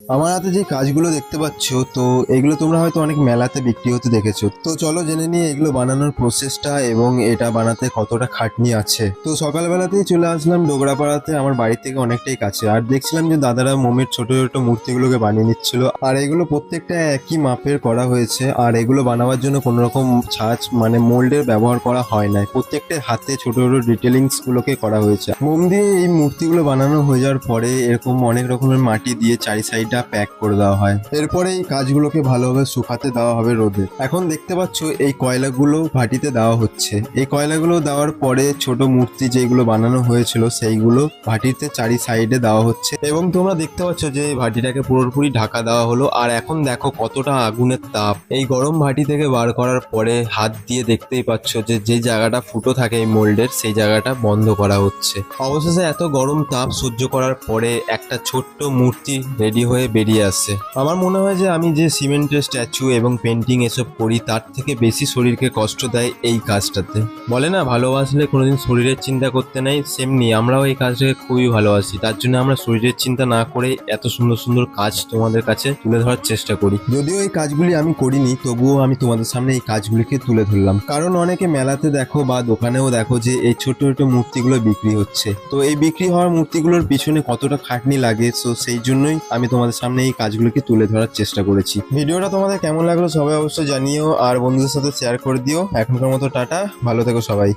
আমার হাতে যে কাজগুলো দেখতে পাচ্ছ, তো এগুলো তোমরা হয়তো অনেক মেলাতে বিক্রি হতে দেখেছো। তো চলো জেনে নিয়ে এগুলো বানানোর প্রসেসটা এবং এটা বানাতে কতটা খাটনি আছে। তো সকালবেলাতেই চলে আসলাম ডোগরাপাড়াতে, আমার বাড়ি থেকে অনেকটাই কাছে। আর দেখছিলাম যে দাদারা মোমের ছোট ছোট মূর্তিগুলোকে বানিয়ে নিচ্ছিল। আর এগুলো প্রত্যেকটা একই মাপের করা হয়েছে। আর এগুলো বানাবার জন্য কোনো রকম ছাঁচ মানে মোল্ডের ব্যবহার করা হয় না, প্রত্যেকটা হাতে ছোট ছোট ডিটেলিংস গুলোকে করা হয়েছে। মোম দিয়ে এই মূর্তিগুলো বানানো হয়ে যাওয়ার পরে এরকম অনেক রকমের মাটি দিয়ে চারি সাইডটা প্যাক করে দেওয়া হয়। এরপরে এই কাজগুলোকে ভালোভাবে শুকাতে দেওয়া হবে রোদে। এখন দেখতে পাচ্ছ এই কয়লাগুলো ভাটিতে দেওয়া হচ্ছে। এই কয়লাগুলো দেওয়ার পরে ছোট মূর্তি যেগুলো বানানো হয়েছিল সেইগুলো ভাটিতে চারি সাইডে দেওয়া হচ্ছে। এবং তোমরা দেখতে পাচ্ছ যে এই ভাটিটাকে পুরোপুরি ঢাকা দেওয়া হলো। আর এখন দেখো কতটা আগুনের তাপ। এই গরম ভাটি থেকে বার করার পরে হাত দিয়ে দেখতেই পাচ্ছ যে যে জায়গাটা ফুটো থাকে এই মোল্ডের, সেই জায়গাটা বন্ধ করা হচ্ছে। অবশেষে এত গরম তাপ সহ্য করার পরে একটা ছোট্ট মূর্তি রেডি হয়ে বেরিয়ে আসছে। আমার মনে হয় যে আমি যে সিমেন্টের স্ট্যাচু এবং পেন্টিং এসব করি তার থেকে বেশি শরীরকে কষ্ট দেয় এই কাজটাতে। বলে না, ভালোবাসলে কোনোদিন শরীরের চিন্তা করতে নেই, সেমনি আমরাও এই কাজটাকে খুবই ভালোবাসি। তার জন্য আমরা শরীরের চিন্তা না করে এত সুন্দর সুন্দর কাজ তোমাদের কাছে তুলে ধরার চেষ্টা করি। যদিও এই কাজগুলি আমি করিনি, তবুও আমি তোমাদের সামনে এই কাজগুলিকে তুলে ধরলাম। কারণ অনেকে মেলাতে দেখো বা দোকানেও দেখো যে এই ছোট ছোট মূর্তিগুলো বিক্রি হচ্ছে। তো এই বিক্রি হওয়ার মূর্তিগুলোর পিছনে কতটা খাটনি লাগে, তো সেই জন্যই আমি তোমাদের সামনে এই কাজগুলোকে তুলে ধরার চেষ্টা করেছি। ভিডিওটা তোমাদের কেমন লাগলো সবাই অবশ্যই জানিও, আর বন্ধুদের সাথে শেয়ার করে দিও। এখনকার মতো টাটা, ভালো থেকো সবাই।